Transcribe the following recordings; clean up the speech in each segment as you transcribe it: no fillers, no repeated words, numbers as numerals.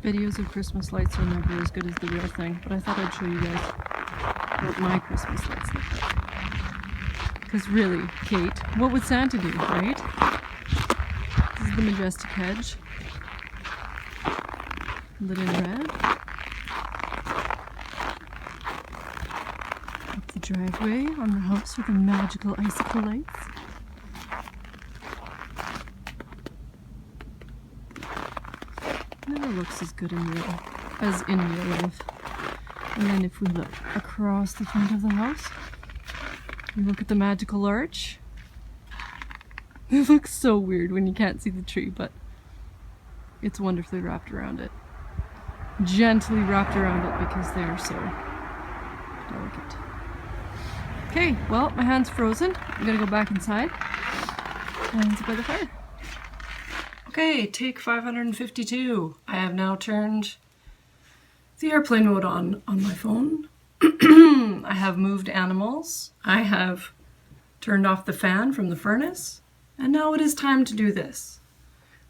Videos of Christmas lights are never as good as the real thing, but I thought I'd show you guys what my Christmas lights look like. Because really, Kate, what would Santa do, right? This is the majestic hedge. Lit in red. Up the driveway on the house with the magical icicle lights. Never looks as good as in real life. And then if we look across the front of the house, we look at the magical larch. It looks so weird when you can't see the tree, but it's wonderfully wrapped around it. Gently wrapped around it because they are so delicate. Okay, well, my hand's frozen. I'm gonna go back inside and sit by the fire. Okay, take 552. I have now turned the airplane mode on my phone. I have moved animals. I have turned off the fan from the furnace. And now it is time to do this.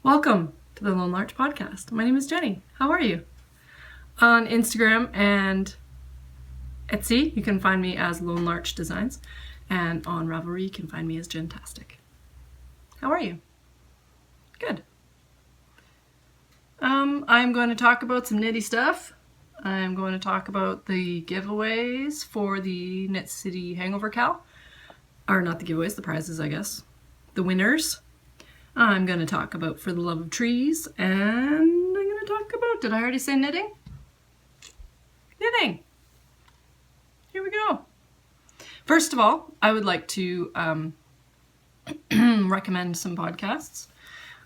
Welcome to the Lone Larch podcast. My name is Jenny. How are you? On Instagram and Etsy, you can find me as Lone Larch Designs. And on Ravelry, you can find me as Jentastic. How are you? Good. I'm going to talk about some nitty stuff. I'm going to talk about the giveaways for the Knit City Hangover Cow. Or not the giveaways, the prizes, I guess. The winners. I'm going to talk about For the Love of Trees. And I'm going to talk about, did I already say knitting? Knitting. Here we go. First of all, I would like to recommend some podcasts.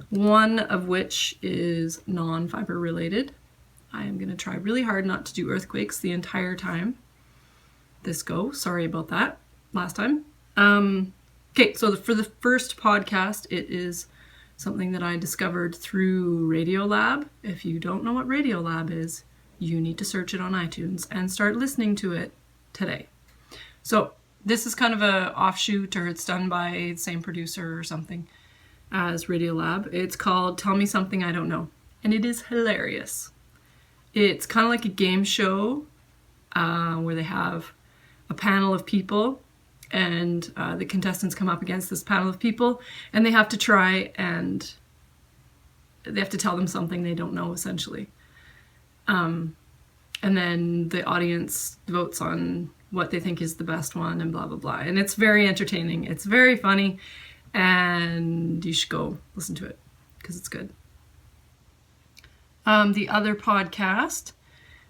One of which is non-fiber related. I am going to try really hard not to do earthquakes the entire time this go. Sorry about that last time. Okay, so for the first podcast, it is something that I discovered through Radiolab. If you don't know what Radiolab is, you need to search it on iTunes and start listening to it today. So this is kind of a offshoot, or it's done by the same producer or something as Radiolab. It's called Tell Me Something I Don't Know, and it is hilarious. It's kind of like a game show where they have a panel of people, and the contestants come up against this panel of people, and they have to try and they have to tell them something they don't know, essentially. And then the audience votes on what they think is the best one and blah, blah, blah. And it's very entertaining. It's very funny. And you should go listen to it because it's good. The other podcast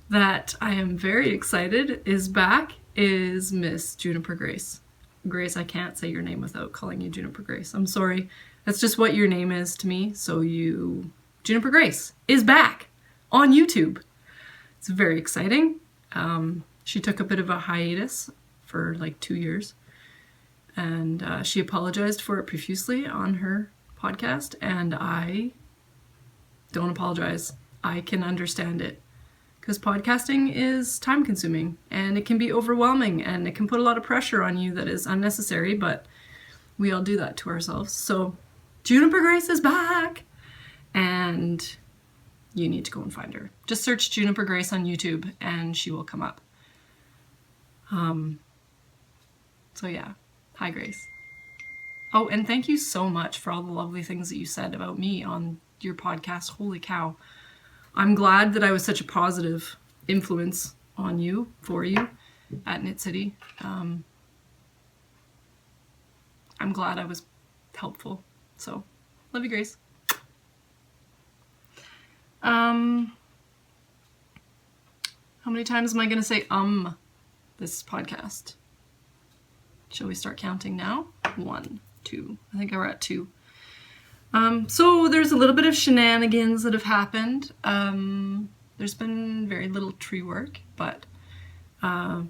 that I am very excited is back is Miss Juniper Grace. Grace, I can't say your name without calling you Juniper Grace. I'm sorry. That's just what your name is to me. So Juniper Grace is back on YouTube. It's very exciting. She took a bit of a hiatus for like 2 years. And she apologized for it profusely on her podcast, and I don't apologize. I can understand it. Because podcasting is time consuming, and it can be overwhelming, and it can put a lot of pressure on you that is unnecessary, but we all do that to ourselves. So Juniper Grace is back, and you need to go and find her. Just search Juniper Grace on YouTube, and she will come up. So yeah. Hi, Grace. Oh, and thank you so much for all the lovely things that you said about me on your podcast. Holy cow. I'm glad that I was such a positive influence on you, for you, at Knit City. I'm glad I was helpful. So, love you, Grace. How many times am I going to say this podcast? Shall we start counting now? 1, 2. I think we're at 2. So there's a little bit of shenanigans that have happened. There's been very little tree work, but a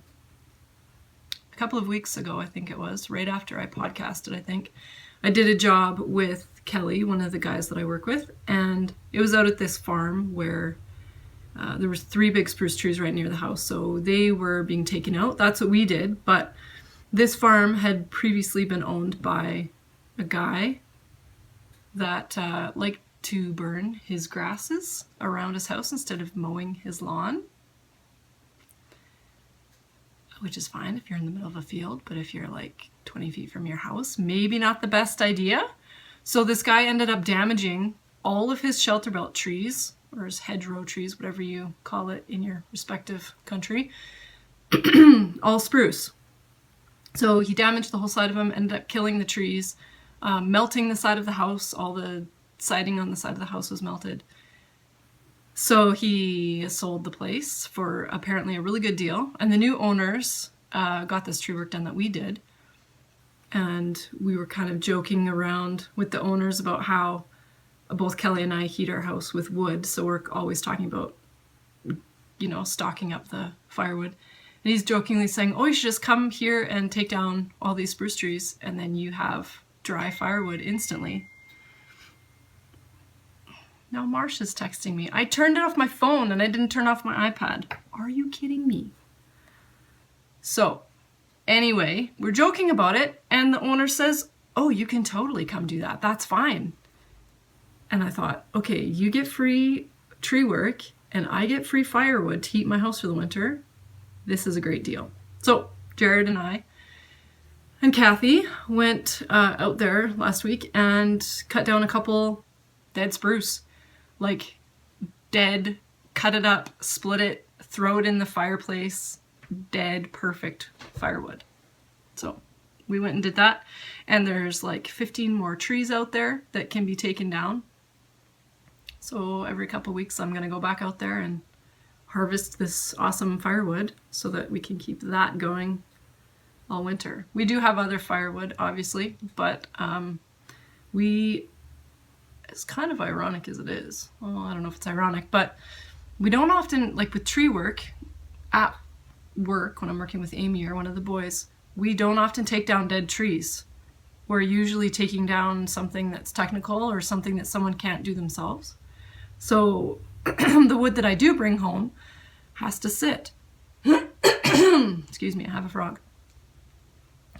couple of weeks ago, I think it was, right after I podcasted, I think, I did a job with Kelly, one of the guys that I work with, and it was out at this farm where there was 3 big spruce trees right near the house, so they were being taken out. That's what we did, but this farm had previously been owned by a guy that, to burn his grasses around his house instead of mowing his lawn, which is fine if you're in the middle of a field, but if you're like 20 feet from your house, maybe not the best idea. So this guy ended up damaging all of his shelter belt trees, or his hedgerow trees, whatever you call it in your respective country, all spruce. So he damaged the whole side of them, ended up killing the trees, melting the side of the house. All the siding on the side of the house was melted. So he sold the place for apparently a really good deal. And the new owners got this tree work done that we did. And we were kind of joking around with the owners about how both Kelly and I heat our house with wood. So we're always talking about, you know, stocking up the firewood. And he's jokingly saying, oh, you should just come here and take down all these spruce trees, and then you have dry firewood instantly. Now Marsh is texting me. I turned it off my phone and I didn't turn off my iPad. Are you kidding me? So anyway, we're joking about it, and the owner says, oh, you can totally come do that. That's fine. And I thought, okay, you get free tree work and I get free firewood to heat my house for the winter. This is a great deal. So Jared and I and Kathy went out there last week and cut down a couple dead spruce. Like dead, cut it up, split it, throw it in the fireplace, dead, perfect firewood. So we went and did that. And there's like 15 more trees out there that can be taken down. So every couple weeks I'm going to go back out there and harvest this awesome firewood so that we can keep that going all winter. We do have other firewood, obviously, but it's kind of ironic as it is. Well, I don't know if it's ironic, but we don't often, like with tree work, at work, when I'm working with Amy or one of the boys, we don't often take down dead trees. We're usually taking down something that's technical or something that someone can't do themselves. So the wood that I do bring home has to sit. Excuse me, I have a frog.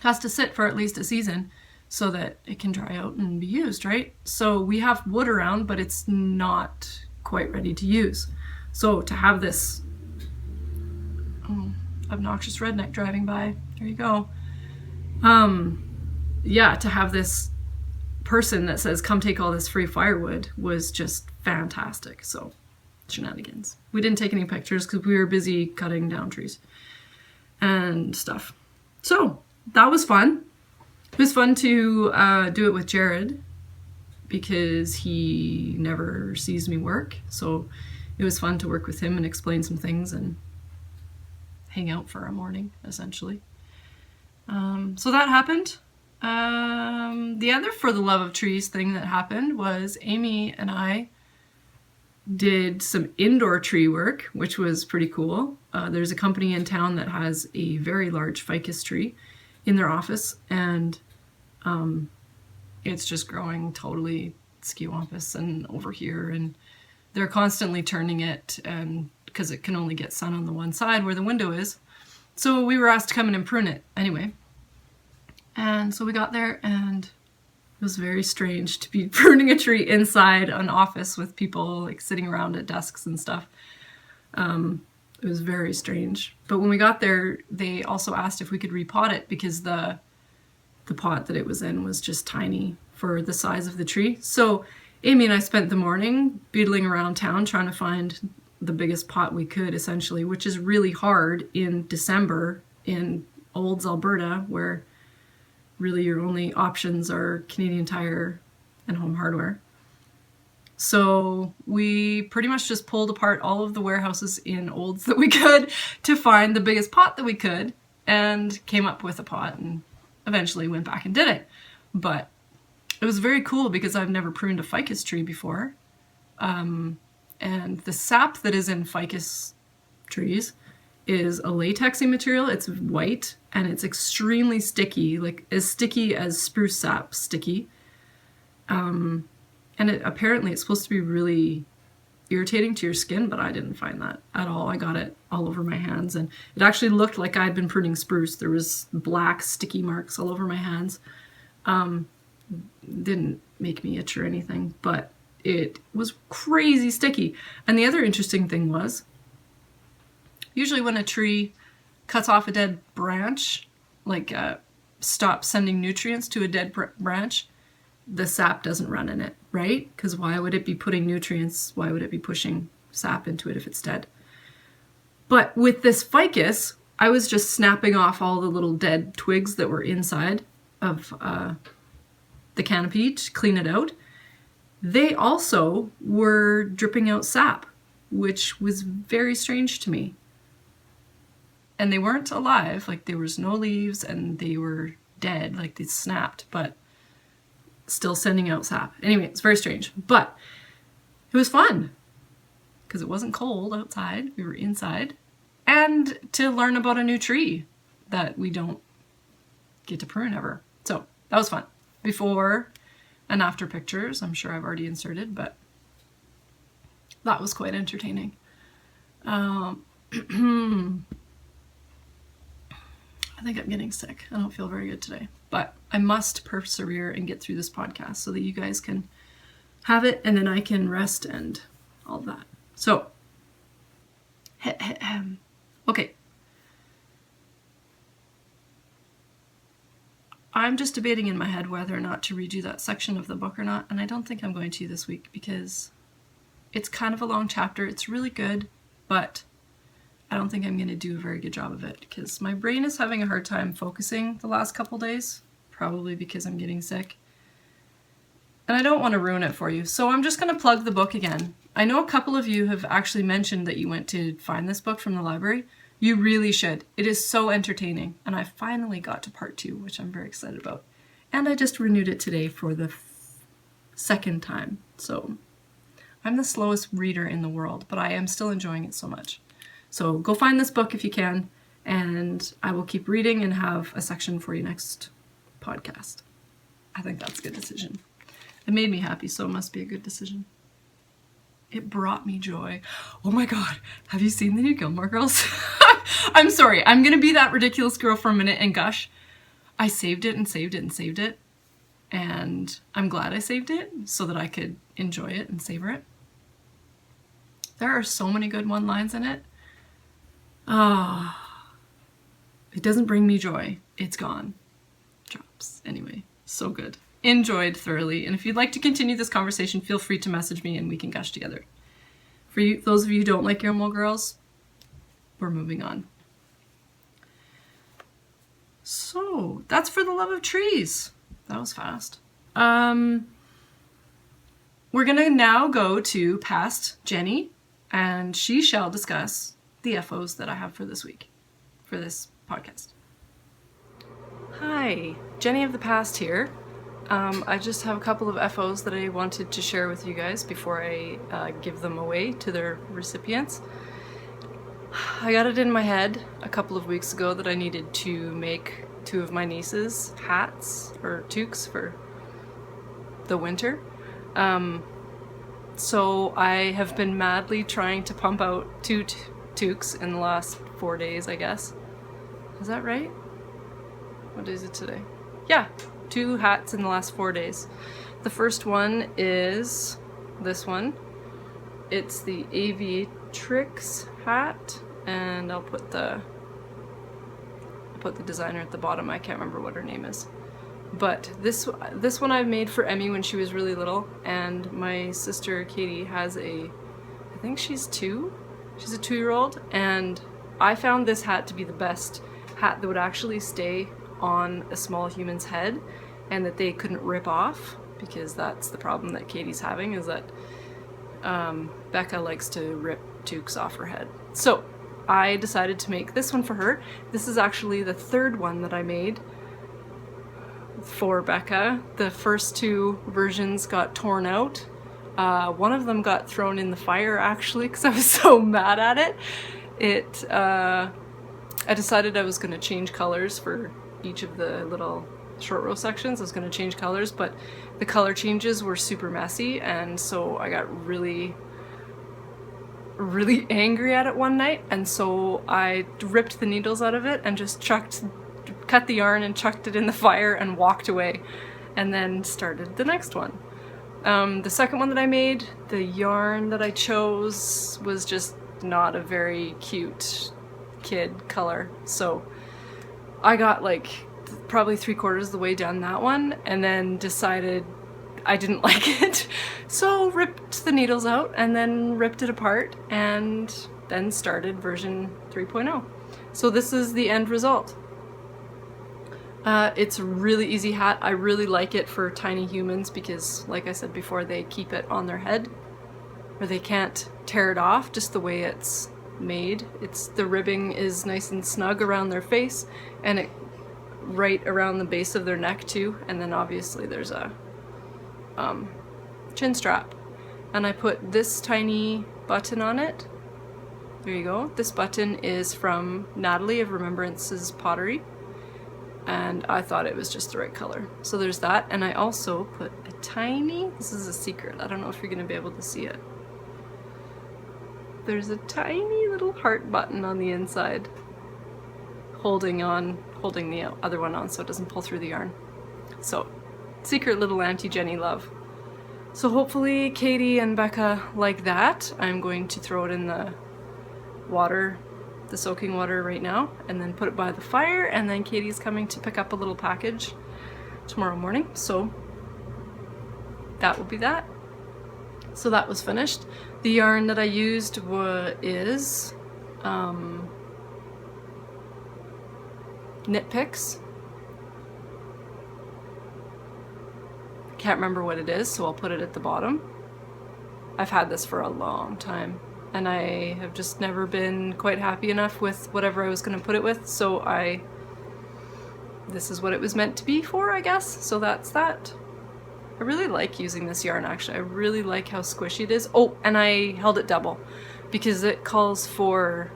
Has to sit for at least a season so that it can dry out and be used, right? So we have wood around, but it's not quite ready to use. So to have this obnoxious redneck driving by, there you go. Yeah, to have this person that says, come take all this free firewood was just fantastic. So shenanigans. We didn't take any pictures because we were busy cutting down trees and stuff. So that was fun. It was fun to do it with Jared because he never sees me work. So it was fun to work with him and explain some things and hang out for a morning, essentially. So that happened. The other For the Love of Trees thing that happened was Amy and I did some indoor tree work, which was pretty cool. There's a company in town that has a very large ficus tree in their office, and it's just growing totally skewampus and over here, and they're constantly turning it, and because it can only get sun on the one side where the window is. So we were asked to come in and prune it anyway. And so we got there, and it was very strange to be pruning a tree inside an office with people like sitting around at desks and stuff. It was very strange. But when we got there, they also asked if we could repot it because the pot that it was in was just tiny for the size of the tree. So Amy and I spent the morning beetling around town trying to find the biggest pot we could, essentially, which is really hard in December in Olds, Alberta, where really your only options are Canadian Tire and Home Hardware. So we pretty much just pulled apart all of the warehouses in Olds that we could to find the biggest pot that we could, and came up with a pot and eventually went back and did it. But it was very cool because I've never pruned a ficus tree before. And the sap that is in ficus trees is a latexy material. It's white and it's extremely sticky, like as sticky as spruce sap sticky. And apparently it's supposed to be really irritating to your skin, but I didn't find that at all. I got it all over my hands, and it actually looked like I'd been pruning spruce. There was black sticky marks all over my hands. Didn't make me itch or anything, but it was crazy sticky. And the other interesting thing was, usually when a tree cuts off a dead branch, like stops sending nutrients to a dead branch, the sap doesn't run in it, right? Because why would it be putting nutrients, why would it be pushing sap into it if it's dead? But with this ficus, I was just snapping off all the little dead twigs that were inside of the canopy to clean it out. They also were dripping out sap, which was very strange to me. And they weren't alive, like there was no leaves and they were dead, like they snapped, but still sending out sap. Anyway, it's very strange, but it was fun because it wasn't cold outside. We were inside, and to learn about a new tree that we don't get to prune ever. So that was fun. Before and after pictures, I'm sure I've already inserted, but that was quite entertaining. I think I'm getting sick. I don't feel very good today, but I must persevere and get through this podcast so that you guys can have it and then I can rest and all that. So, okay. I'm just debating in my head whether or not to redo that section of the book or not, and I don't think I'm going to this week because it's kind of a long chapter. It's really good, but I don't think I'm going to do a very good job of it because my brain is having a hard time focusing the last couple days, probably because I'm getting sick. And I don't want to ruin it for you, so I'm just going to plug the book again. I know a couple of you have actually mentioned that you went to find this book from the library. You really should. It is so entertaining, and I finally got to part 2, which I'm very excited about. And I just renewed it today for the second time, so I'm the slowest reader in the world, but I am still enjoying it so much. So go find this book if you can, and I will keep reading and have a section for you next podcast. I think that's a good decision. It made me happy, so it must be a good decision. It brought me joy. Oh my god, have you seen the new Gilmore Girls? I'm sorry, I'm gonna be that ridiculous girl for a minute and gush. I saved it and saved it and saved it, and I'm glad I saved it so that I could enjoy it and savor it. There are so many good one-lines in it. It doesn't bring me joy. It's gone. Drops. Anyway, so good. Enjoyed thoroughly. And if you'd like to continue this conversation, feel free to message me and we can gush together. For you, those of you who don't like Gilmore Girls, we're moving on. So that's For the Love of Trees. That was fast. We're gonna now go to past Jenny, and she shall discuss the FOs that I have for this week, for this podcast. Hi, Jenny of the past here. I just have a couple of FOs that I wanted to share with you guys before I give them away to their recipients. I got it in my head a couple of weeks ago that I needed to make 2 of my nieces hats or toques for the winter. So I have been madly trying to pump out 2 toques in the last 4 days, I guess. Is that right? What day is it today? Yeah, 2 hats in the last 4 days. The first one is this one. It's the Aviatrix hat, and I'll put the designer at the bottom. I can't remember what her name is. But this one I made for Emmy when she was really little, and my sister Katie has I think she's 2. She's a 2-year-old, and I found this hat to be the best hat that would actually stay on a small human's head and that they couldn't rip off, because that's the problem that Katie's having, is that Becca likes to rip toques off her head. So I decided to make this one for her. This is actually the 3rd one that I made for Becca. The first 2 versions got torn out. One of them got thrown in the fire actually because I was so mad at it. I decided I was going to change colors for each of the little short row sections. I was going to change colors, but the color changes were super messy, and so I got really angry at it one night, and so I ripped the needles out of it and just cut the yarn and chucked it in the fire and walked away, and then started the next one. The second one that I made, the yarn that I chose was just not a very cute kid color. So I got like probably 3/4 of the way done that one and then decided I didn't like it. So ripped the needles out and then ripped it apart and then started version 3.0. So this is the end result. It's a really easy hat. I really like it for tiny humans because, like I said before, they keep it on their head or they can't tear it off just the way it's made. The ribbing is nice and snug around their face and it right around the base of their neck too. And then obviously there's a chin strap. And I put this tiny button on it. There you go. This button is from Natalie of Remembrance's Pottery. And I thought it was just the right color. So there's that. And I also put a tiny, this is a secret, I don't know if you're gonna be able to see it. There's a tiny little heart button on the inside holding the other one on so it doesn't pull through the yarn. So, secret little Auntie Jenny love. So hopefully Katie and Becca like that. I'm going to throw it in the water, the soaking water right now, and then put it by the fire, and then Katie's coming to pick up a little package tomorrow morning, so that will be that. So that was finished. The yarn that I used is Knit Picks. Can't remember what it is, so I'll put it at the bottom. I've had this for a long time and I have just never been quite happy enough with whatever I was going to put it with, so this is what it was meant to be for, I guess. So that's that. I really like using this yarn actually. I really like how squishy it is. Oh, and I held it double because it calls for,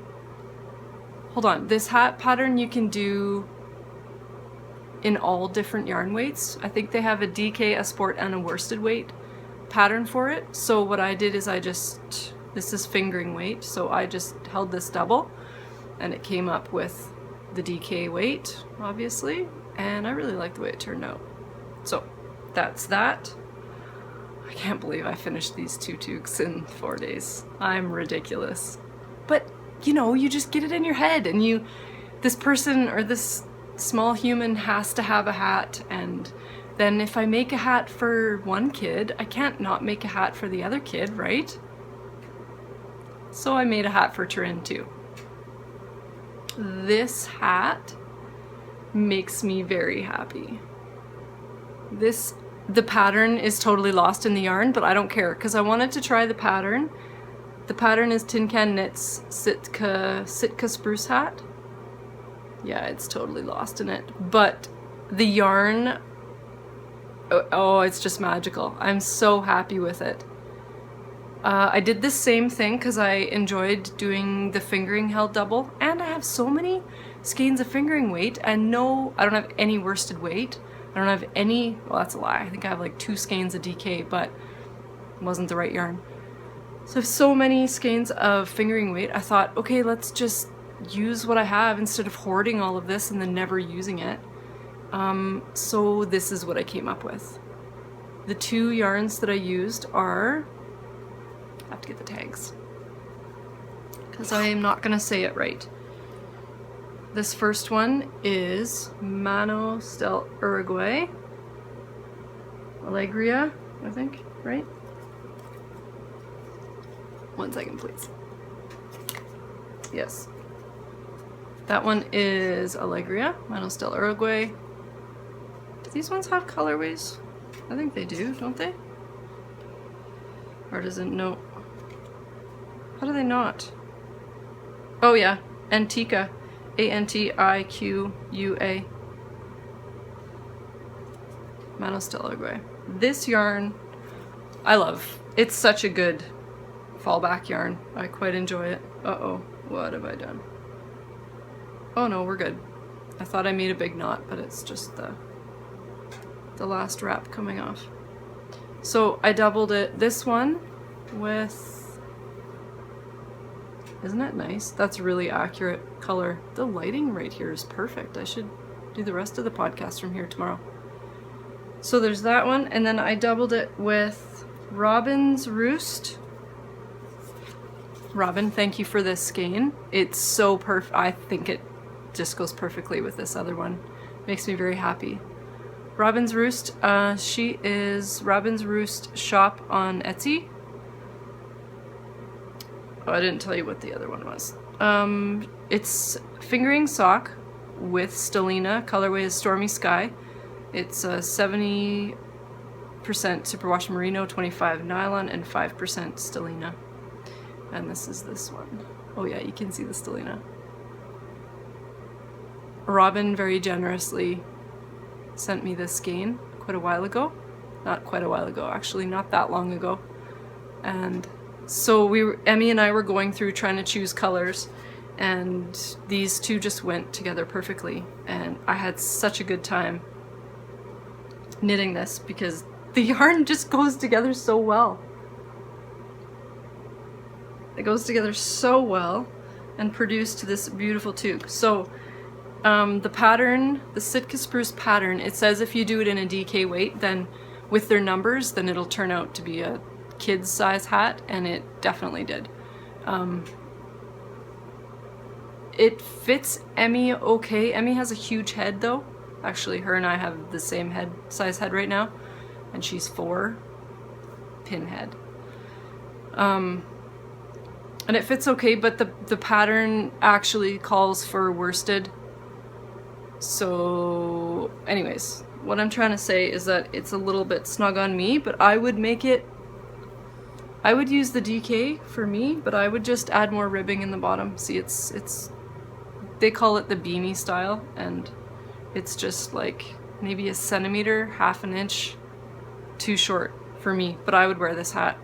hold on, this hat pattern you can do in all different yarn weights. I think they have a DK, a sport, and a worsted weight pattern for it. So what I did is this is fingering weight, so I just held this double and it came up with the DK weight, obviously, and I really like the way it turned out. So that's that. I can't believe I finished these 2 toques in 4 days. I'm ridiculous. But, you know, you just get it in your head and this person or this small human has to have a hat, and then if I make a hat for one kid, I can't not make a hat for the other kid, right? So I made a hat for Turin too. This hat makes me very happy. The pattern is totally lost in the yarn, but I don't care because I wanted to try the pattern. The pattern is Tin Can Knits Sitka Spruce Hat. Yeah, it's totally lost in it, but the yarn, oh, it's just magical. I'm so happy with it. I did the same thing because I enjoyed doing the fingering held double, and I have so many skeins of fingering weight, and no, I don't have any worsted weight. I don't have any, well, that's a lie. I think I have like 2 skeins of DK, but it wasn't the right yarn. So I have so many skeins of fingering weight. I thought, okay, let's just use what I have instead of hoarding all of this and then never using it. So this is what I came up with. The 2 yarns that I used are, I have to get the tags because I am not gonna say it right. This first one is Manos del Uruguay, Alegria, I think, right? 1 second, please. Yes. That one is Alegria, Manos del Uruguay. Do these ones have colorways? I think they do, don't they? Or does it, no. How do they not? Oh yeah, Antiqua. Antiqua. Manos del Uruguay. This yarn, I love. It's such a good fallback yarn. I quite enjoy it. Uh-oh, what have I done? Oh no, we're good. I thought I made a big knot, but it's just the last wrap coming off. So I doubled it, this one with, isn't that nice? That's really accurate color. The lighting right here is perfect. I should do the rest of the podcast from here tomorrow. So there's that one, and then I doubled it with Robin's Roost. Robin, thank you for this skein. It's so perfect. I think it just goes perfectly with this other one. Makes me very happy. Robin's Roost, she is Robin's Roost shop on Etsy. Oh, I didn't tell you what the other one was. It's fingering sock with stellina. Colorway is Stormy Sky. It's 70% superwash merino, 25 nylon, and 5% stellina. And this is this one. Oh yeah, you can see the stellina. Robin very generously sent me this skein quite a while ago. Not quite a while ago, actually not that long ago. And so Emmy and I were going through trying to choose colors, and these two just went together perfectly. And I had such a good time knitting this because the yarn just goes together so well. It goes together so well and produced this beautiful toque. So the pattern, the Sitka Spruce pattern, it says if you do it in a DK weight, then with their numbers, then it'll turn out to be a kid's size hat, and it definitely did. It fits Emmy okay. Emmy has a huge head though. Actually, her and I have the same size head right now, and she's 4 pinhead. And it fits okay, but the pattern actually calls for worsted. So anyways, what I'm trying to say is that it's a little bit snug on me, but I would make it, I would use the DK for me, but I would just add more ribbing in the bottom. See, it's they call it the beanie style, and it's just like maybe a centimeter, half an inch too short for me, but I would wear this hat.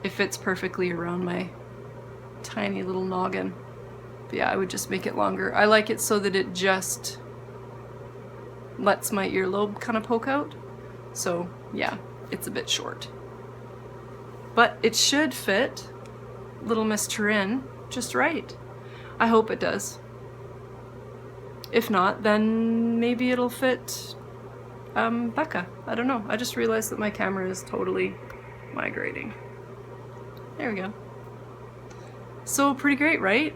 It fits perfectly around my tiny little noggin. But yeah, I would just make it longer. I like it so that it just lets my earlobe kind of poke out. So yeah, it's a bit short. But it should fit Little Miss Turin just right. I hope it does. If not, then maybe it'll fit Becca. I don't know. I just realized that my camera is totally migrating. There we go. So pretty great, right?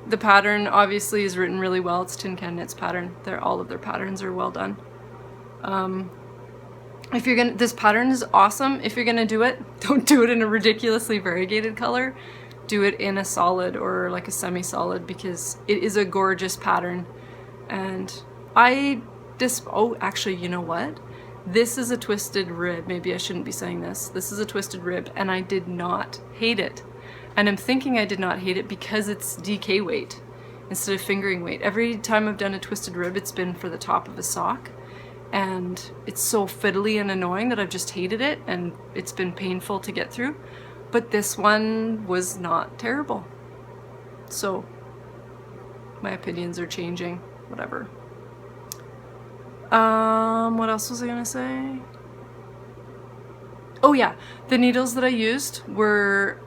The pattern obviously is written really well. It's Tin Can Knits pattern. All of their patterns are well done. If you're gonna, this pattern is awesome. If you're gonna do it, don't do it in a ridiculously variegated color. Do it in a solid or like a semi-solid, because it is a gorgeous pattern. And oh, actually, you know what? This is a twisted rib. Maybe I shouldn't be saying this. This is a twisted rib, and I did not hate it. And I'm thinking I did not hate it because it's DK weight instead of fingering weight. Every time I've done a twisted rib, it's been for the top of a sock. And it's so fiddly and annoying that I've just hated it, and it's been painful to get through. But this one was not terrible. So my opinions are changing, whatever. What else was I gonna say? Oh yeah, the needles that I used were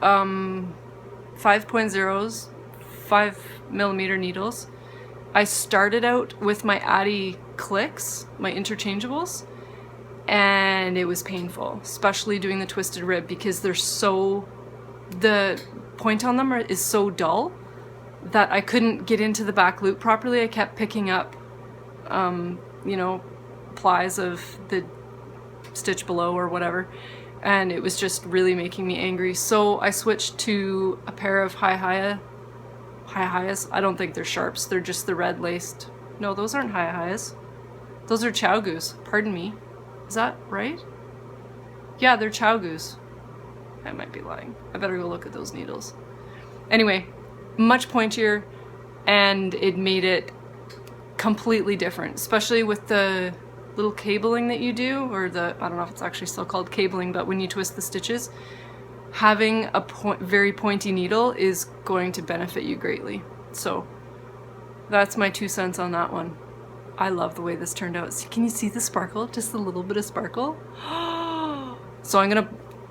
5.0s, 5mm needles. I started out with my Addy clicks, my interchangeables, and it was painful, especially doing the twisted rib, because they're so, the point on them is so dull that I couldn't get into the back loop properly. I kept picking up you know, plies of the stitch below or whatever, and it was just really making me angry. So I switched to a pair of high highs. I don't think they're sharps, they're just the red laced. No, those aren't high highs. Those are chow goose. Pardon me. Is that right? Yeah, they're chow goose. I might be lying. I better go look at those needles. Anyway, much pointier, and it made it completely different, especially with the little cabling that you do, or the, I don't know if it's actually still called cabling, but when you twist the stitches, having a very pointy needle is going to benefit you greatly. So that's my 2 cents on that one. I love the way this turned out. So can you see the sparkle? Just a little bit of sparkle. So I'm gonna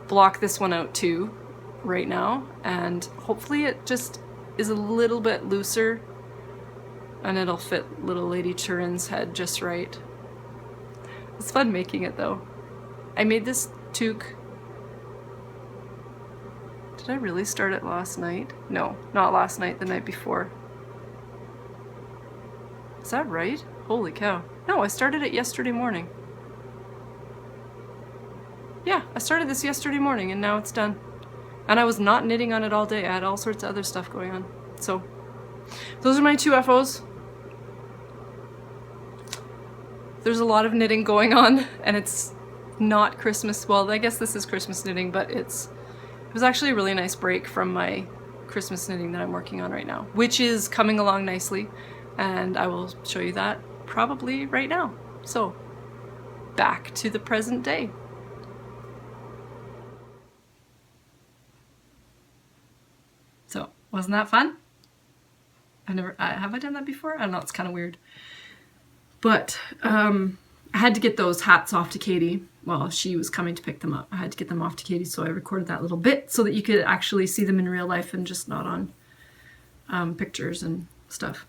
block this one out too right now, and hopefully it just is a little bit looser and it'll fit little Lady Turin's head just right. It's fun making it though. I made this toque. Did I really start it last night? No, not last night, the night before. Is that right? Holy cow. No, I started it yesterday morning. Yeah, I started this yesterday morning and now it's done. And I was not knitting on it all day. I had all sorts of other stuff going on. So, those are my 2 FOs. There's a lot of knitting going on and it's not Christmas. Well, I guess this is Christmas knitting, but it was actually a really nice break from my Christmas knitting that I'm working on right now, which is coming along nicely. And I will show you that probably right now. So, back to the present day. So, wasn't that fun? Have I done that before? I don't know, it's kind of weird. But I had to get those hats off to Katie. Well, she was coming to pick them up. I had to get them off to Katie, so I recorded that little bit so that you could actually see them in real life and just not on pictures and stuff.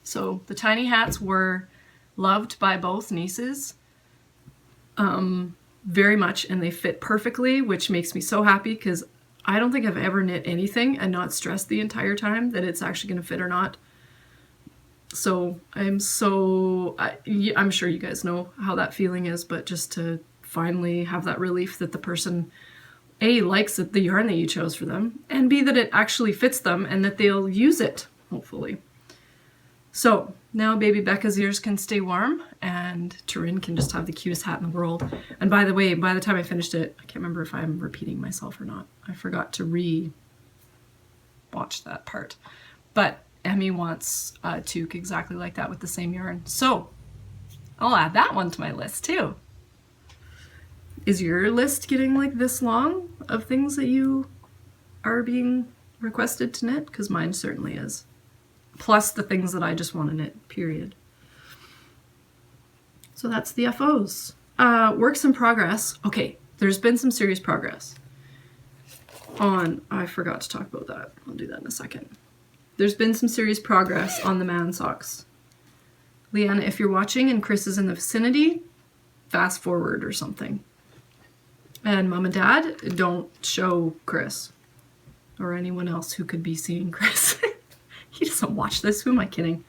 So the tiny hats were loved by both nieces very much, and they fit perfectly, which makes me so happy because I don't think I've ever knit anything and not stressed the entire time that it's actually going to fit or not. So I'm sure you guys know how that feeling is, but just to finally have that relief that the person A, likes the yarn that you chose for them, and B, that it actually fits them and that they'll use it, hopefully. So now baby Becca's ears can stay warm and Turin can just have the cutest hat in the world. And by the way, by the time I finished it, I can't remember if I'm repeating myself or not. I forgot to re-watch that part. But Emmy wants a toque exactly like that with the same yarn. So I'll add that one to my list too. Is your list getting like this long of things that you are being requested to knit? Because mine certainly is. Plus the things that I just want to knit, period. So that's the FOs. Works in progress. Okay, there's been some serious progress I forgot to talk about that. I'll do that in a second. There's been some serious progress on the man socks. Leanna, if you're watching and Chris is in the vicinity, fast forward or something. And Mom and Dad, don't show Chris or anyone else who could be seeing Chris. He doesn't watch this. Who am I kidding?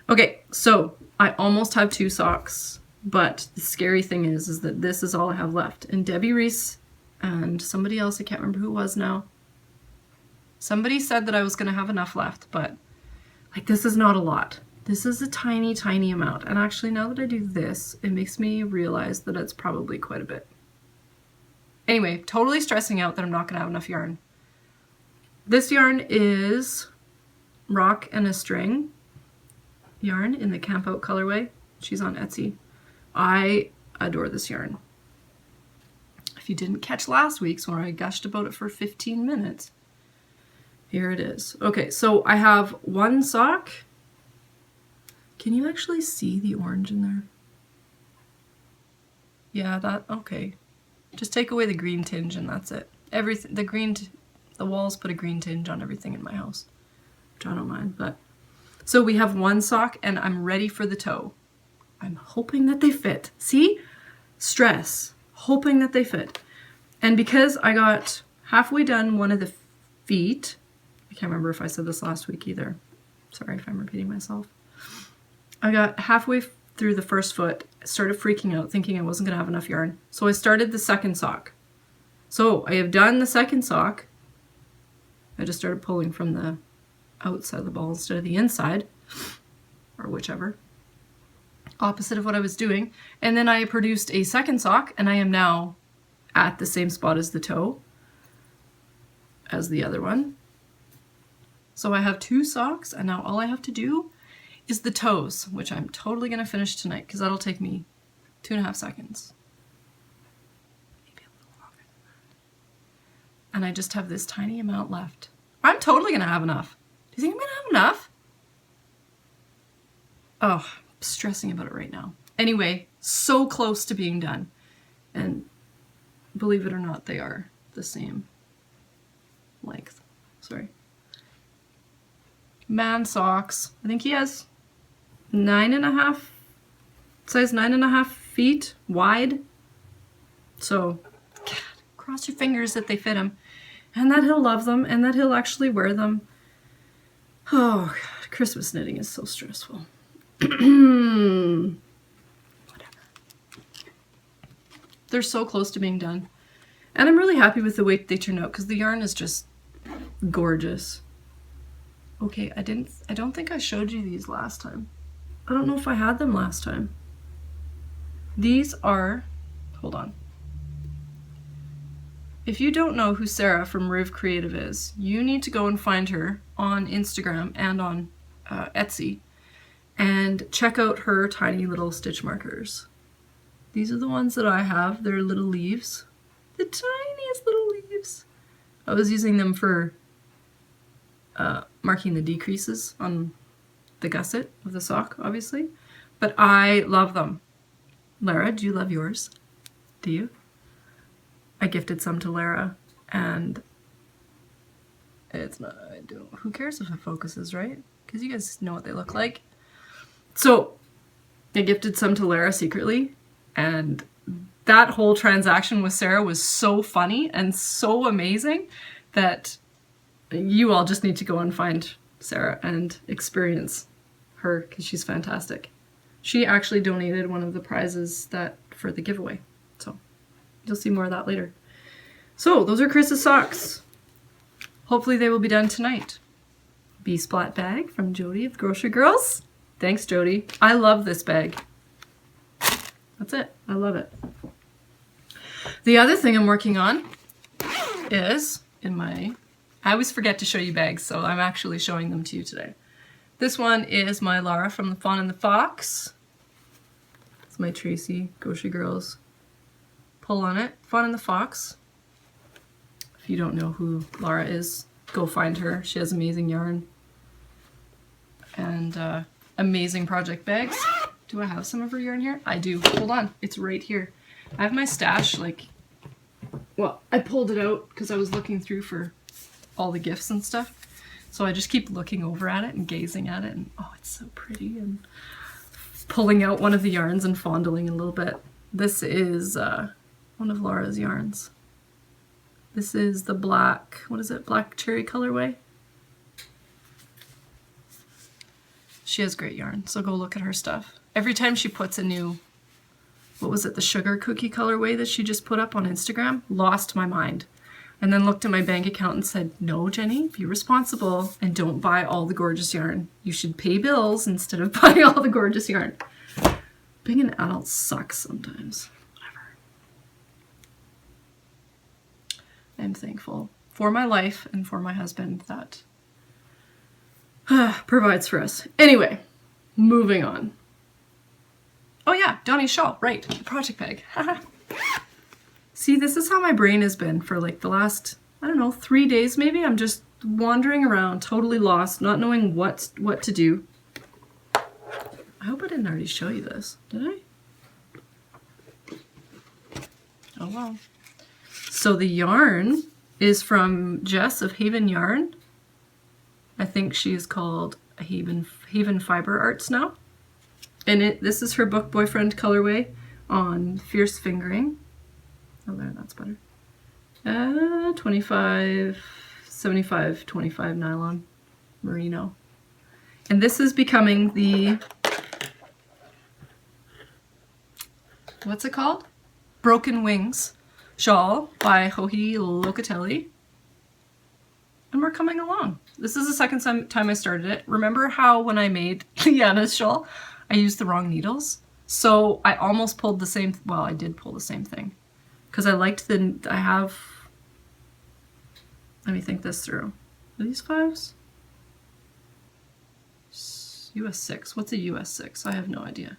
Okay, so I almost have 2 socks, but the scary thing is that this is all I have left. And Debbie Reese and somebody else, I can't remember who it was now, somebody said that I was going to have enough left, but like this is not a lot. This is a tiny, tiny amount. And actually now that I do this, it makes me realize that it's probably quite a bit. Anyway, totally stressing out that I'm not going to have enough yarn. This yarn is Rock and a String yarn in the Camp Out colorway. She's on Etsy. I adore this yarn. If you didn't catch last week's where I gushed about it for 15 minutes, here it is. Okay, so I have 1 sock. Can you actually see the orange in there? Yeah, okay. Just take away the green tinge and that's it. Everything, the walls put a green tinge on everything in my house, which I don't mind, but. So we have 1 sock and I'm ready for the toe. I'm hoping that they fit. See? Stress. Hoping that they fit. And because I got halfway done one of the feet, I can't remember if I said this last week either. Sorry if I'm repeating myself. I got halfway through the first foot, started freaking out, thinking I wasn't going to have enough yarn. So I started the second sock. So I have done the second sock. I just started pulling from the outside of the ball instead of the inside, or whichever. Opposite of what I was doing. And then I produced a second sock, and I am now at the same spot as the toe, as the other one. So I have 2 socks, and now all I have to do is the toes, which I'm totally going to finish tonight, because that'll take me 2.5 seconds. Maybe a little longer than that. And I just have this tiny amount left. I'm totally going to have enough. Do you think I'm going to have enough? Oh, I'm stressing about it right now. Anyway, so close to being done. And believe it or not, they are the same length. Sorry. Man socks. I think he has 9.5 Size 9.5 feet wide. So, God, cross your fingers that they fit him. And that he'll love them and that he'll actually wear them. Oh, God, Christmas knitting is so stressful. Whatever. They're so close to being done. And I'm really happy with the way they turned out because the yarn is just gorgeous. Okay, I don't think I showed you these last time. I don't know if I had them last time. These are, hold on. If you don't know who Sarah from Riv Creative is, you need to go and find her on Instagram and on Etsy and check out her tiny little stitch markers. These are the ones that I have. They're little leaves. The tiniest little leaves. I was using them for marking the decreases on the gusset of the sock, obviously. But I love them. Lara, do you love yours? Do you? I gifted some to Lara, and it's not, I don't, who cares if it focuses, right? Because you guys know what they look like. So, I gifted some to Lara secretly, and that whole transaction with Sarah was so funny and so amazing that you all just need to go and find Sarah and experience her, because she's fantastic. She actually donated one of the prizes that for the giveaway, so you'll see more of that later. So those are Chris's socks. Hopefully they will be done tonight. B-splat bag from Jody of the Grocery Girls. Thanks, Jody. I love this bag. That's it. I love it. The other thing I'm working on is in my... I always forget to show you bags, so I'm actually showing them to you today. This one is my Lara from the Fawn and the Fox. It's my Tracy Grocery Girls pull on it. Fawn and the Fox. If you don't know who Lara is, go find her. She has amazing yarn and amazing project bags. Do I have some of her yarn here? I do. Hold on. It's right here. I have my stash, like, well, I pulled it out because I was looking through for all the gifts and stuff. So I just keep looking over at it and gazing at it, and oh, it's so pretty, and pulling out one of the yarns and fondling a little bit. This is one of Laura's yarns. This is the black, what is it, black cherry colorway. She has great yarn, so go look at her stuff. Every time she puts a new, what was it, the sugar cookie colorway that she just put up on Instagram, lost my mind. And then looked at my bank account and said, no, Jenny, be responsible and don't buy all the gorgeous yarn. You should pay bills instead of buying all the gorgeous yarn. Being an adult sucks sometimes. Whatever. I'm thankful for my life and for my husband that provides for us. Anyway, moving on. Oh yeah, Donnie's shawl, right, the project bag. See, this is how my brain has been for like the last, I don't know, 3 days maybe. I'm just wandering around, totally lost, not knowing what to do. I hope I didn't already show you this. Did I? Oh well. So the yarn is from Jess of Haven Yarn. I think she is called Haven Fiber Arts now. And this is her Book Boyfriend colorway on Fierce Fingering. Oh, there, that's better. 25, 75, 25 nylon merino. And this is becoming the, what's it called? Broken Wings shawl by Joji Locatelli. And we're coming along. This is the second time I started it. Remember how when I made Liana's shawl, I used the wrong needles? So I almost pulled the same, well, I did pull the same thing. Because I liked I have, let me think this through. Are these 5s? US 6. What's a US 6? I have no idea.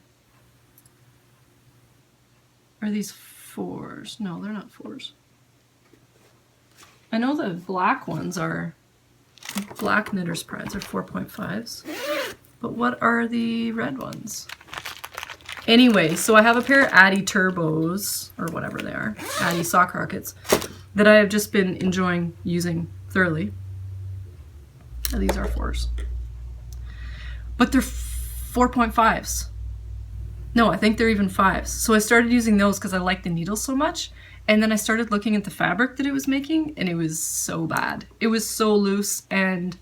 Are these 4s? No, they're not 4s. I know the black ones are, black knitter's prides are 4.5s. But what are the red ones? Anyway, so I have a pair of Addy Turbos, or whatever they are, Addy Sock Rockets, that I have just been enjoying using thoroughly. And these are 4s. But they're 4.5s. No, I think they're even 5s. So I started using those because I like the needles so much. And then I started looking at the fabric that it was making, and it was so bad. It was so loose, and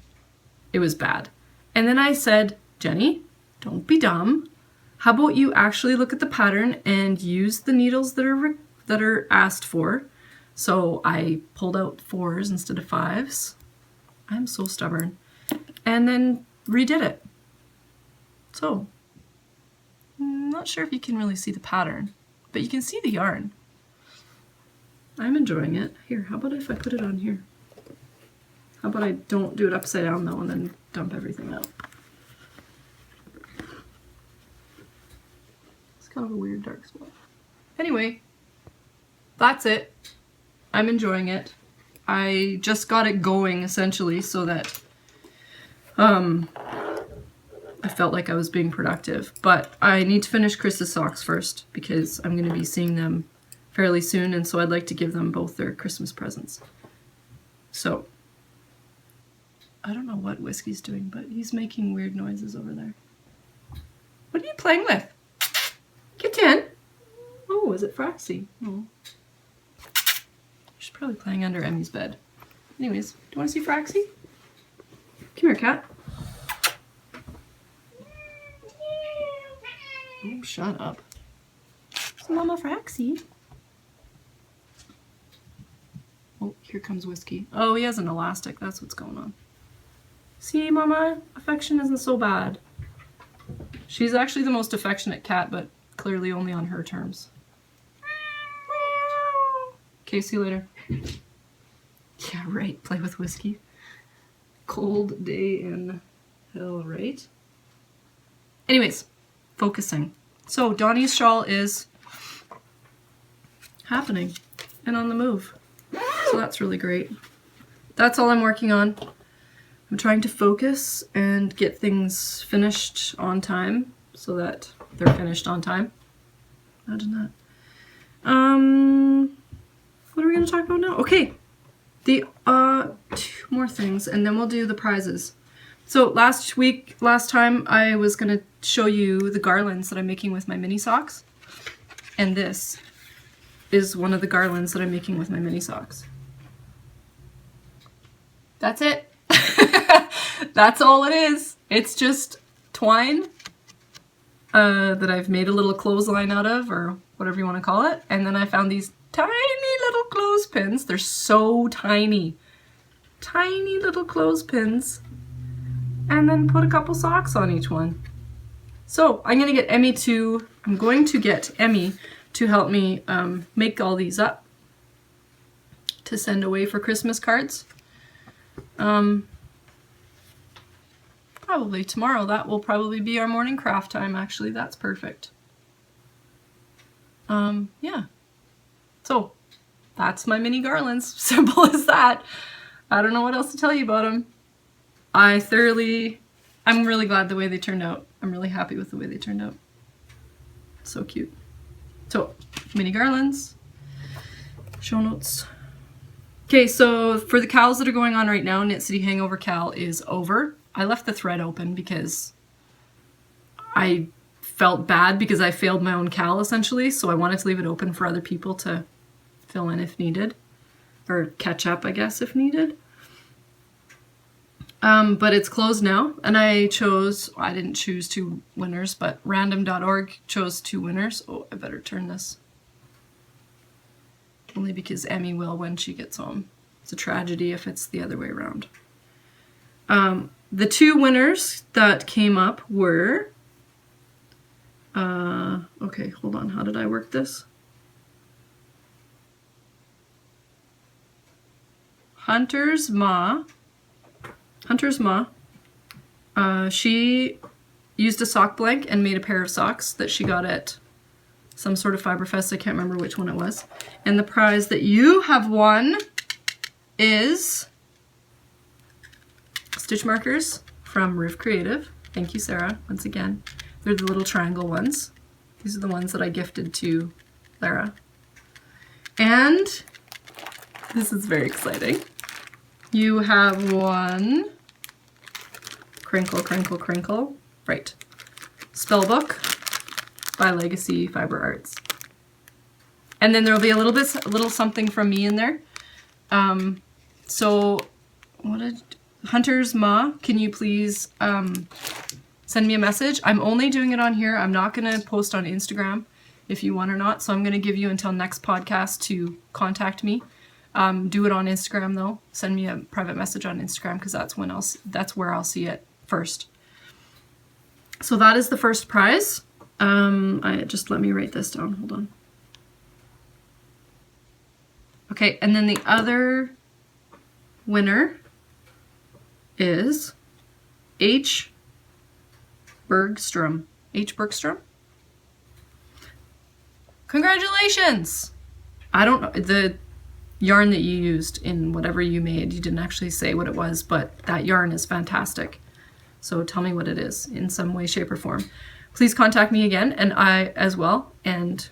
it was bad. And then I said, Jenny, don't be dumb. How about you actually look at the pattern and use the needles that are asked for? So I pulled out 4s instead of 5s. I'm so stubborn. And then redid it. So, I'm not sure if you can really see the pattern, but you can see the yarn. I'm enjoying it. Here, how about if I put it on here? How about I don't do it upside down though and then dump everything out? It's kind of a weird dark spot. Anyway, that's it. I'm enjoying it. I just got it going essentially so that I felt like I was being productive. But I need to finish Chris's socks first because I'm going to be seeing them fairly soon, and so I'd like to give them both their Christmas presents. So, I don't know what Whiskey's doing, but he's making weird noises over there. What are you playing with? Kitten? Oh, is it Fraxie? Oh. She's probably playing under Emmy's bed. Anyways, do you want to see Fraxie? Come here, cat. Oh, shut up. It's Mama Fraxie. Oh, here comes Whiskey. Oh, he has an elastic. That's what's going on. See, Mama? Affection isn't so bad. She's actually the most affectionate cat, but clearly only on her terms. Okay, see you later. Yeah, right. Play with Whiskey. Cold day in hell, right? Anyways, focusing. So, Donnie's shawl is happening and on the move. So that's really great. That's all I'm working on. I'm trying to focus and get things finished on time so that they're finished on time. Imagine that. What are we going to talk about now? Okay, the 2 more things, and then we'll do the prizes. So last time I was going to show you the garlands that I'm making with my mini socks, and this is one of the garlands that I'm making with my mini socks. That's it. That's all it is. It's just twine that I've made a little clothesline out of, or whatever you want to call it. And then I found these tiny little clothespins. They're so tiny. Tiny little clothespins. And then put a couple socks on each one. So I'm going to get Emmy to help me make all these up to send away for Christmas cards. Probably tomorrow. That will probably be our morning craft time, actually. That's perfect. Yeah. So, that's my mini garlands. Simple as that. I don't know what else to tell you about them. I'm really glad the way they turned out. I'm really happy with the way they turned out. So cute. So, mini garlands. Show notes. Okay, so for the cows that are going on right now, Knit City Hangover Cal is over. I left the thread open because I felt bad because I failed my own cal essentially, so I wanted to leave it open for other people to fill in if needed, or catch up, I guess, if needed. But it's closed now, and I didn't choose 2 winners, but random.org chose 2 winners. Oh, I better turn this. Only because Emmy will when she gets home. It's a tragedy if it's the other way around. The 2 winners that came up were... okay, hold on. How did I work this? Hunter's Ma. She used a sock blank and made a pair of socks that she got at some sort of Fiber Fest. I can't remember which one it was. And the prize that you have won is stitch markers from Riff Creative. Thank you, Sarah, once again. They're the little triangle ones. These are the ones that I gifted to Lara. And this is very exciting. You have won crinkle, crinkle, crinkle. Right. Spell book by Legacy Fiber Arts. And then there'll be a little something from me in there. So Hunter's Ma, can you please send me a message? I'm only doing it on here. I'm not going to post on Instagram if you want or not. So I'm going to give you until next podcast to contact me. Do it on Instagram though. Send me a private message on Instagram because that's where I'll see it first. So that is the first prize. Just let me write this down. Hold on. Okay, and then the other winner is H. Bergstrom. H. Bergstrom? Congratulations! I don't know, the yarn that you used in whatever you made, you didn't actually say what it was, but that yarn is fantastic. So tell me what it is in some way, shape, or form. Please contact me again, and I as well, and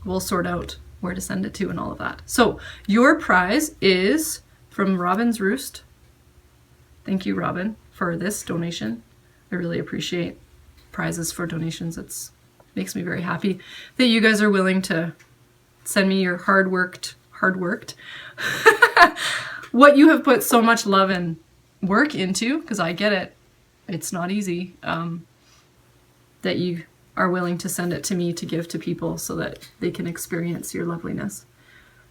we'll sort out where to send it to and all of that. So your prize is from Robin's Roost. Thank you, Robin, for this donation. I really appreciate prizes for donations. It makes me very happy that you guys are willing to send me your hard worked, what you have put so much love and work into, because I get it. It's not easy, that you are willing to send it to me to give to people so that they can experience your loveliness.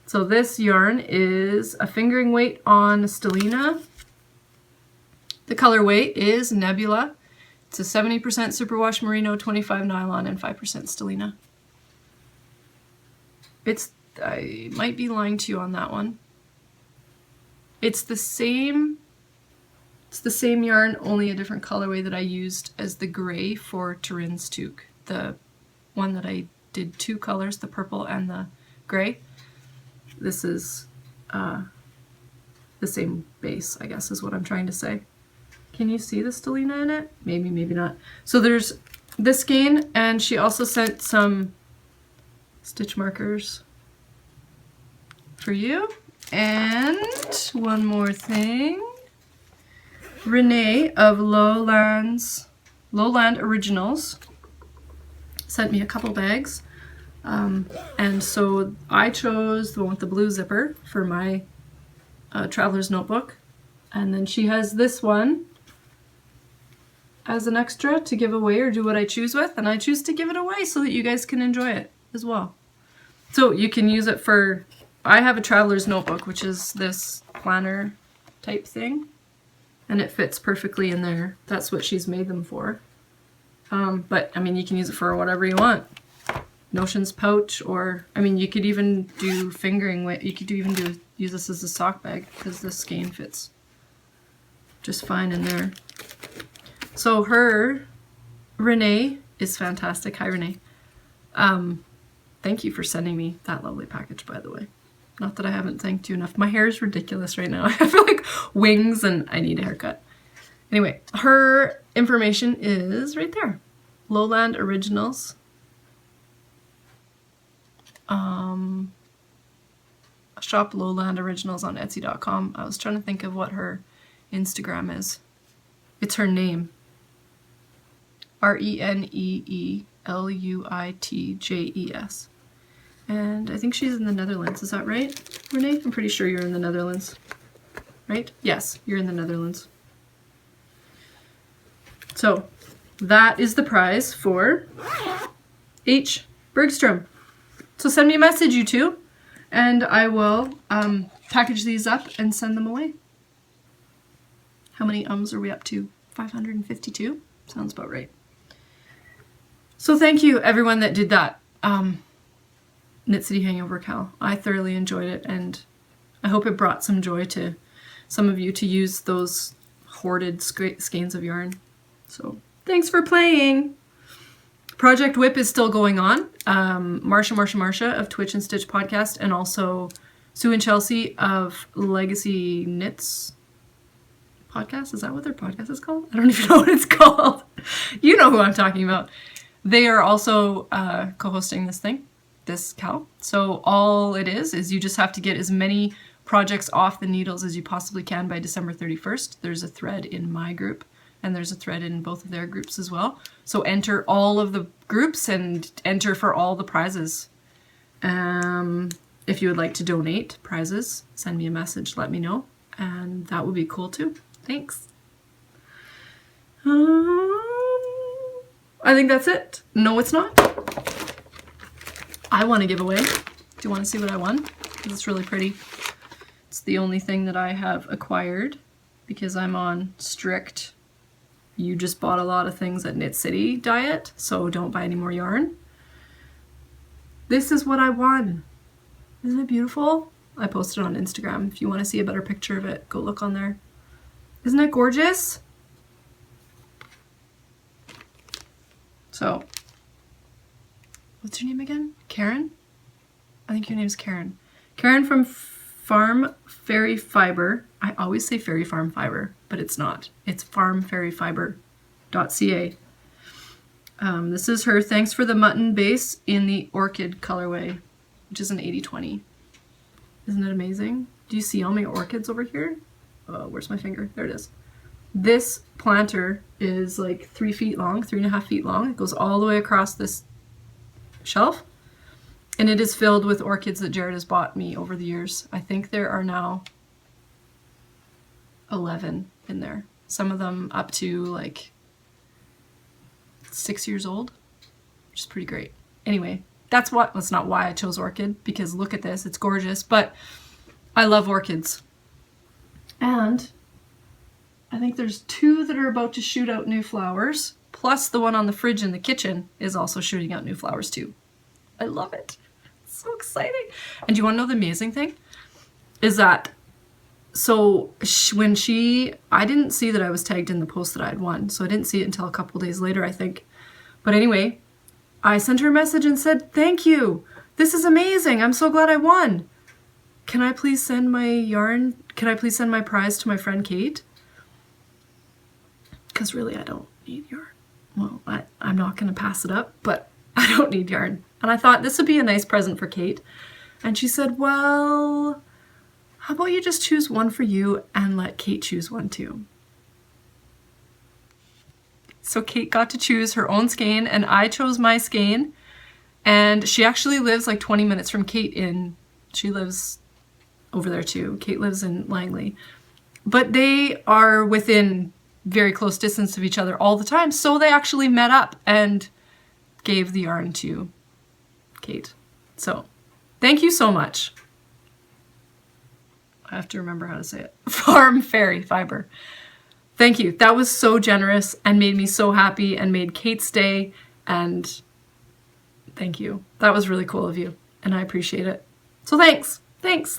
So this yarn is a fingering weight on Stellina. The colorway is Nebula. It's a 70% superwash merino, 25 nylon, and 5% Stellina. I might be lying to you on that one. It's the same yarn, only a different colorway that I used as the gray for Turin's toque. The one that I did two colors, the purple and the gray. This is the same base, I guess is what I'm trying to say. Can you see the Stellina in it? Maybe, maybe not. So there's this skein, and she also sent some stitch markers for you. And one more thing. Renee of Lowland Originals sent me a couple bags. And so I chose the one with the blue zipper for my traveler's notebook. And then she has this one as an extra to give away or do what I choose with. And I choose to give it away so that you guys can enjoy it as well. So you can use it for, I have a traveler's notebook, which is this planner type thing. And it fits perfectly in there. That's what she's made them for. But I mean, you can use it for whatever you want. Notions pouch, or I mean, you could even do fingering. You could even use this as a sock bag because this skein fits just fine in there. So Renee is fantastic. Hi, Renee. Thank you for sending me that lovely package, by the way. Not that I haven't thanked you enough. My hair is ridiculous right now. I have like wings and I need a haircut. Anyway, her information is right there. Lowland Originals. Shop Lowland Originals on Etsy.com. I was trying to think of what her Instagram is. It's her name. RENEELUITJES. And I think she's in the Netherlands. Is that right, Renee? I'm pretty sure you're in the Netherlands. Right? Yes, you're in the Netherlands. So that is the prize for H. Bergstrom. So send me a message, you two, and I will package these up and send them away. How many are we up to? 552? Sounds about right. So thank you, everyone that did that. Knit City Hangover Cal. I thoroughly enjoyed it, and I hope it brought some joy to some of you to use those hoarded skeins of yarn. So thanks for playing. Project Whip is still going on. Marsha of Twitch and Stitch Podcast, and also Sue and Chelsea of Legacy Knits Podcast. Is that what their podcast is called? I don't even know what it's called. You know who I'm talking about. They are also co-hosting this Cal. So all it is you just have to get as many projects off the needles as you possibly can by December 31st. There's a thread in my group, and there's a thread in both of their groups as well. So enter all of the groups and enter for all the prizes. If you would like to donate prizes, send me a message, let me know, and that would be cool too. Thanks. I think that's it. No, it's not. I want to give away. Do you want to see what I won? Because it's really pretty. It's the only thing that I have acquired because I'm on strict, you just bought a lot of things at Knit City diet, so don't buy any more yarn. This is what I won. Isn't it beautiful? I posted it on Instagram. If you want to see a better picture of it, go look on there. Isn't it gorgeous? So, what's your name again? Karen? I think your name's Karen. Karen from Farm Fairy Fiber. I always say Fairy Farm Fiber, but it's not. It's farmfairyfiber.ca. This is her. Thanks for the mutton base in the orchid colorway, which is an 80/20. Isn't it amazing? Do you see all my orchids over here? Where's my finger? There it is. This planter is like 3 feet long, 3.5 feet long. It goes all the way across this shelf. And it is filled with orchids that Jared has bought me over the years. I think there are now 11 in there. Some of them up to like 6 years old, which is pretty great. Anyway, that's not why I chose orchid, because look at this, it's gorgeous, but I love orchids. And I think there's 2 that are about to shoot out new flowers, plus the one on the fridge in the kitchen is also shooting out new flowers too. I love it. It's so exciting. And do you want to know the amazing thing? Is that, so when I didn't see that I was tagged in the post that I had won, so I didn't see it until a couple days later, I think. But anyway, I sent her a message and said, thank you. This is amazing. I'm so glad I won. Can I please send my yarn? Can I please send my prize to my friend Kate? Because really, I don't need yarn. Well, I'm not going to pass it up, but I don't need yarn. And I thought this would be a nice present for Kate. And she said, well, how about you just choose one for you and let Kate choose one too? So Kate got to choose her own skein and I chose my skein. And she actually lives like 20 minutes from Kate she lives over there too. Kate lives in Langley. But they are within very close distance of each other all the time. So they actually met up and gave the yarn to Kate. So thank you so much. I have to remember how to say it. Farm Fairy Fiber. Thank you. That was so generous and made me so happy and made Kate's day. And thank you. That was really cool of you. And I appreciate it. So thanks. Thanks.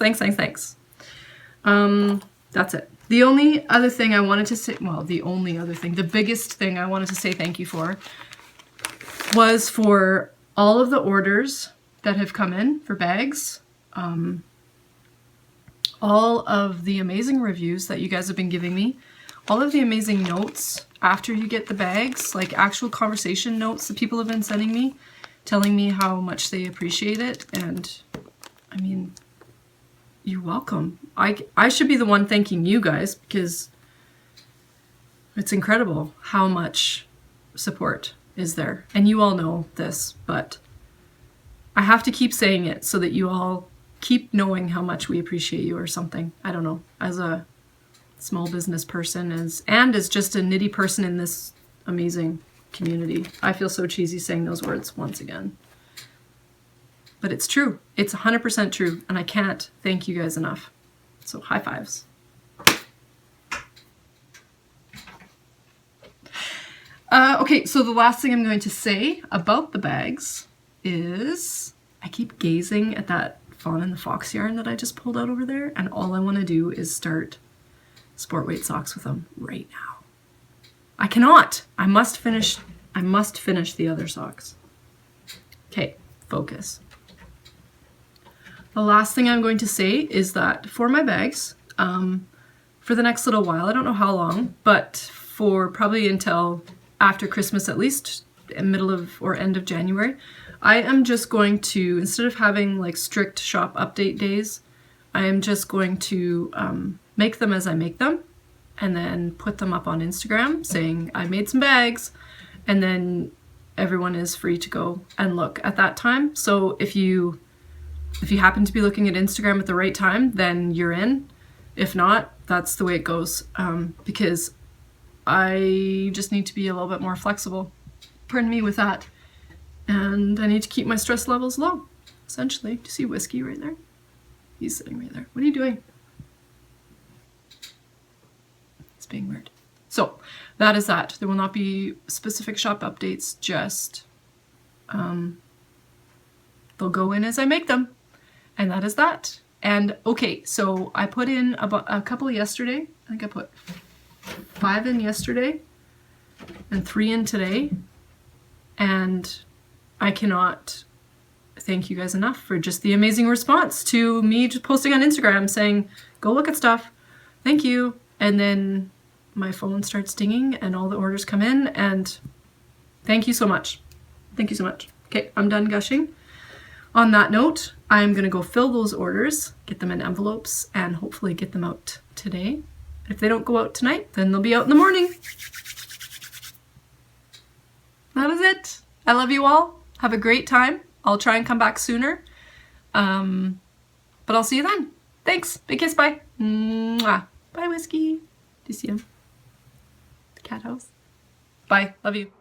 That's it. The only other thing I wanted to say, well, the biggest thing I wanted to say thank you for was for all of the orders that have come in for bags, all of the amazing reviews that you guys have been giving me, all of the amazing notes after you get the bags, like actual conversation notes that people have been sending me, telling me how much they appreciate it. And I mean, you're welcome. I should be the one thanking you guys because it's incredible how much support is there. And you all know this, but I have to keep saying it so that you all keep knowing how much we appreciate you or something. I don't know. As a small business person and as just a knitty person in this amazing community. I feel so cheesy saying those words once again. But it's true. It's 100% true. And I can't thank you guys enough. So high fives. Okay, so the last thing I'm going to say about the bags is I keep gazing at that Fawn and the Fox yarn that I just pulled out over there, and all I want to do is start sport weight socks with them right now. I cannot. I must finish the other socks. Okay, focus. The last thing I'm going to say is that for my bags, for the next little while, I don't know how long, but for probably until after Christmas at least, middle of or end of January, I am just going to, instead of having like strict shop update days, I am just going to make them as I make them. and then put them up on Instagram saying I made some bags, and then everyone is free to go and look at that time. So if you happen to be looking at Instagram at the right time, then you're in. If not, that's the way it goes, because I just need to be a little bit more flexible. Pardon me with that. And I need to keep my stress levels low, essentially. Do you see Whiskey right there? He's sitting right there. What are you doing? It's being weird. So that is that. There will not be specific shop updates, just they'll go in as I make them. And that is that. And okay, so I put in a couple yesterday. I think I put 5 in yesterday and 3 in today. And I cannot thank you guys enough for just the amazing response to me just posting on Instagram saying, go look at stuff. Thank you. And then my phone starts dinging and all the orders come in, and thank you so much. Thank you so much. Okay, I'm done gushing. On that note, I'm going to go fill those orders, get them in envelopes, and hopefully get them out today. If they don't go out tonight, then they'll be out in the morning. That is it. I love you all. Have a great time. I'll try and come back sooner. But I'll see you then. Thanks. Big kiss. Bye. Mwah. Bye, Whiskey. Do you see him? The cat house. Bye. Love you.